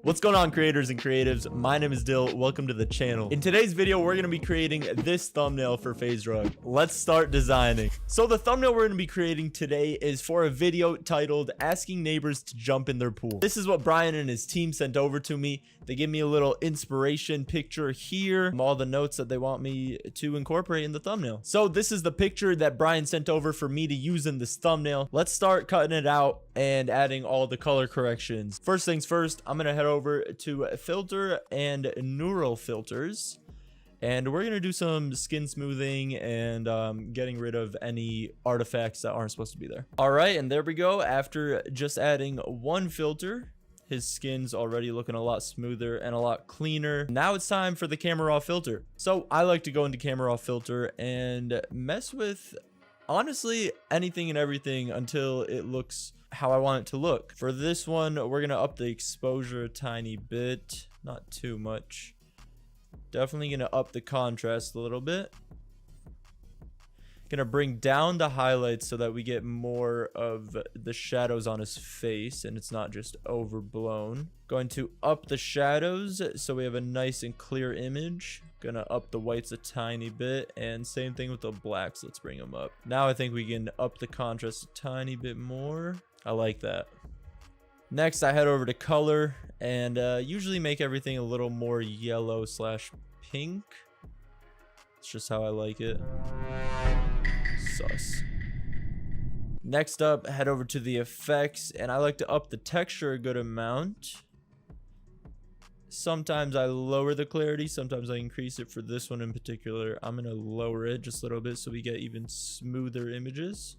What's going on, creators and creatives? My name is Dill. Welcome to the channel. In today's video, we're going to be creating this thumbnail for FaZe Rug. Let's start designing. So the thumbnail we're going to be creating today is for a video titled Asking Neighbors to Jump in Their Pool. This is what Brian and his team sent over to me. They give me a little inspiration picture here, all the notes that they want me to incorporate in the thumbnail. So this is the picture that Brian sent over for me to use in this thumbnail. Let's start cutting it out and adding all the color corrections. First things first, I'm going to head over to filter and neural filters, and we're going to do some skin smoothing and getting rid of any artifacts that aren't supposed to be there. All right, and there we go. After just adding one filter, his skin's already looking a lot smoother and a lot cleaner. Now it's time for the camera raw filter. So I like to go into camera raw filter and mess with honestly anything and everything until it looks how I want it to look. For this one, we're gonna up the exposure a tiny bit, not too much. Definitely gonna up the contrast a little bit. Gonna bring down the highlights so that we get more of the shadows on his face and it's not just overblown. Going to up the shadows so we have a nice and clear image. Gonna up the whites a tiny bit, and same thing with the blacks. Let's bring them up. Now I think we can up the contrast a tiny bit more. I like that. Next, I head over to color and usually make everything a little more yellow / pink. It's just how I like it. Sus. Next up, head over to the effects, and I like to up the texture a good amount. Sometimes I lower the clarity, sometimes I increase it. For this one in particular, I'm going to lower it just a little bit so we get even smoother images.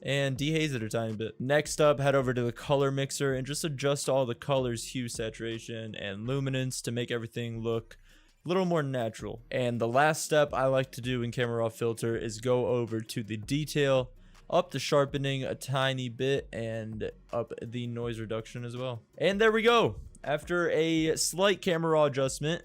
And dehaze it a tiny bit. Next up, head over to the color mixer and just adjust all the colors, hue, saturation, and luminance to make everything look a little more natural. And the last step I like to do in camera raw filter is go over to the detail, up the sharpening a tiny bit, and up the noise reduction as well. And there we go. After a slight camera raw adjustment,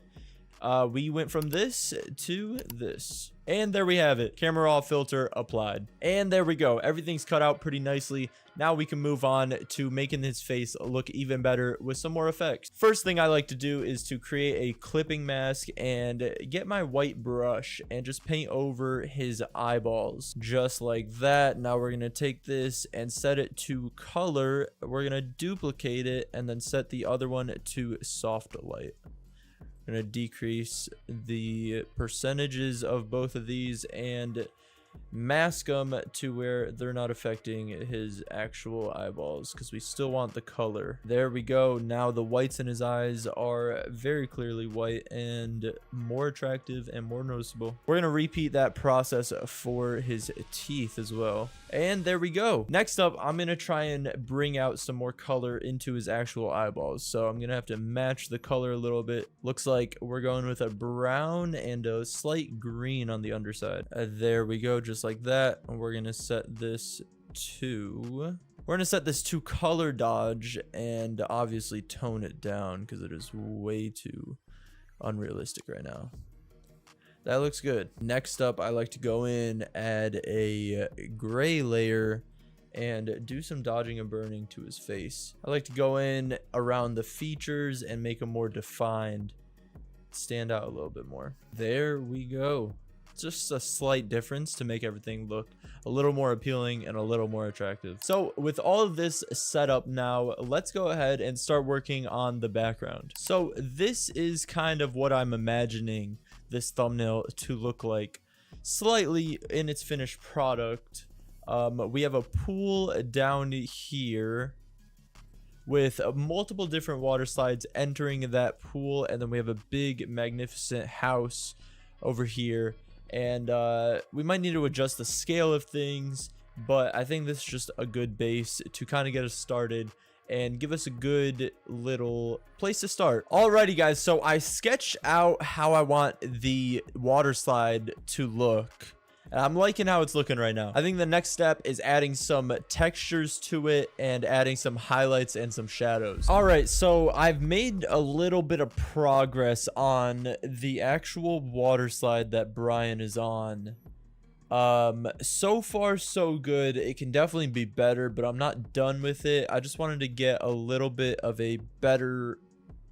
we went from this to this. And there we have it. Camera raw filter applied. And there we go. Everything's cut out pretty nicely. Now we can move on to making his face look even better with some more effects. First thing I like to do is to create a clipping mask and get my white brush and just paint over his eyeballs. Just like that. Now we're going to take this and set it to color. We're going to duplicate it and then set the other one to soft light. I'm going to decrease the percentages of both of these and mask them to where they're not affecting his actual eyeballs, because we still want the color. There we go. Now the whites in his eyes are very clearly white and more attractive and more noticeable. We're going to repeat that process for his teeth as well. And there we go. Next up, I'm going to try and bring out some more color into his actual eyeballs. So I'm going to have to match the color a little bit. Looks like we're going with a brown and a slight green on the underside. There we go, just like that. And we're going to set this to... color dodge and obviously tone it down because it is way too unrealistic right now. That looks good. Next up, I like to go in, add a gray layer, and do some dodging and burning to his face. I like to go in around the features and make them more defined, stand out a little bit more. There we go. Just a slight difference to make everything look a little more appealing and a little more attractive. So with all of this set up now, let's go ahead and start working on the background. So this is kind of what I'm imagining this thumbnail to look like slightly in its finished product. We have a pool down here with multiple different water slides entering that pool, and then we have a big magnificent house over here. And we might need to adjust the scale of things, but I think this is just a good base to kind of get us started and give us a good little place to start. Alrighty guys, so I sketched out how I want the water slide to look, and I'm liking how it's looking right now. I think the next step is adding some textures to it and adding some highlights and some shadows. All right, so I've made a little bit of progress on the actual water slide that Brian is on. So far so good. It can definitely be better, but I'm not done with it. I just wanted to get a little bit of a better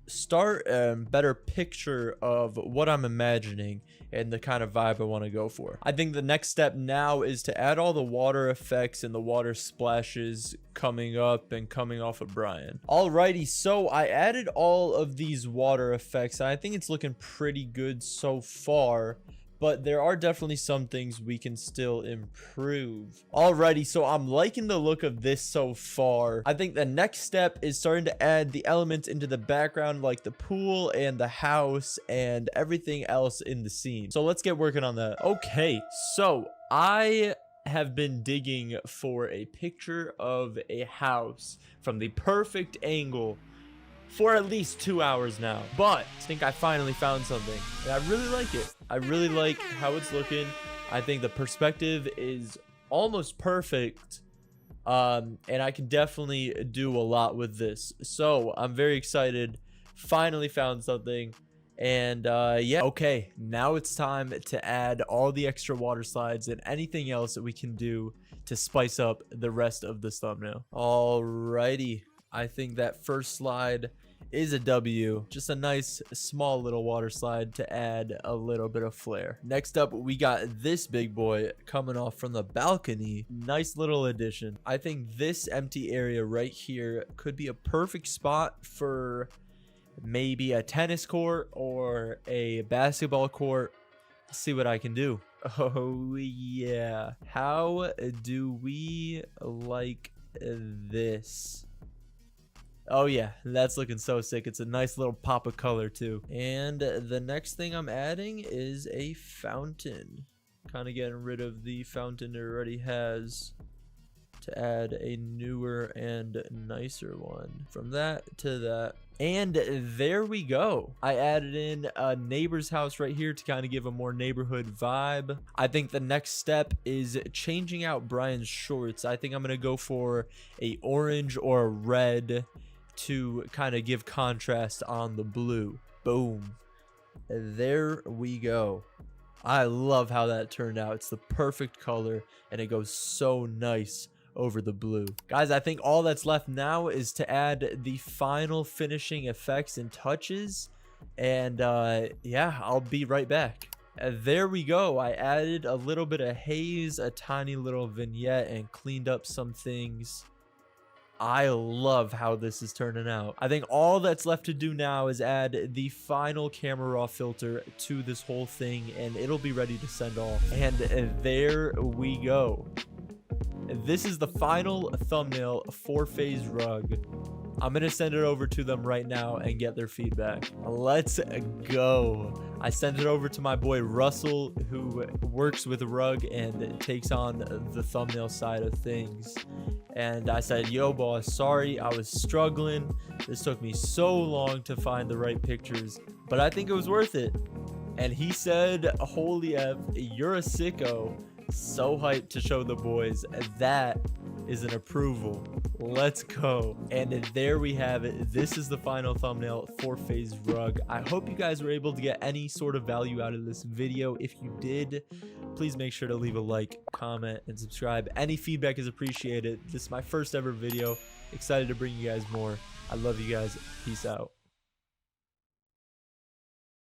start and better picture of what I'm imagining and the kind of vibe I want to go for. I think the next step now is to add all the water effects and the water splashes coming up and coming off of Brian. Alrighty, so I added all of these water effects. I think it's looking pretty good so far, but there are definitely some things we can still improve. Alrighty, so I'm liking the look of this so far. I think the next step is starting to add the elements into the background, like the pool and the house and everything else in the scene. So let's get working on that. Okay, so I have been digging for a picture of a house from the perfect angle for at least 2 hours now, but I think I finally found something and I really like it. I really like how it's looking. I think the perspective is almost perfect, and I can definitely do a lot with this. So I'm very excited. Finally found something. And yeah, okay, now it's time to add all the extra water slides and anything else that we can do to spice up the rest of this thumbnail. Alrighty, I think that first slide is a W. Just a nice small little water slide to add a little bit of flair. Next up, we got this big boy coming off from the balcony. Nice little addition. I think this empty area right here could be a perfect spot for maybe a tennis court or a basketball court. I'll see what I can do. Oh yeah, how do we like this? Oh yeah, that's looking so sick. It's a nice little pop of color too. And the next thing I'm adding is a fountain. Kind of getting rid of the fountain it already has to add a newer and nicer one. From that to that. And there we go. I added in a neighbor's house right here to kind of give a more neighborhood vibe. I think the next step is changing out Brian's shorts. I think I'm going to go for a orange or a red to kind of give contrast on the blue. Boom. There we go. I love how that turned out. It's the perfect color and it goes so nice over the blue. Guys, I think all that's left now is to add the final finishing effects and touches. And yeah, I'll be right back. There we go. I added a little bit of haze, a tiny little vignette, and cleaned up some things. I love how this is turning out. I think all that's left to do now is add the final camera raw filter to this whole thing and it'll be ready to send off. And there we go. This is the final thumbnail for FaZe Rug. I'm going to send it over to them right now and get their feedback. Let's go. I sent it over to my boy Russell, who works with Rug and takes on the thumbnail side of things. And I said, yo, boss, sorry, I was struggling. This took me so long to find the right pictures, but I think it was worth it. And he said, holy F, you're a sicko. So hyped to show the boys. That is an approval. Let's go. And there we have it. This is the final thumbnail for FaZe Rug. I hope you guys were able to get any sort of value out of this video. If you did, please make sure to leave a like, comment, and subscribe. Any feedback is appreciated. This is my first ever video. Excited to bring you guys more. I love you guys. Peace out.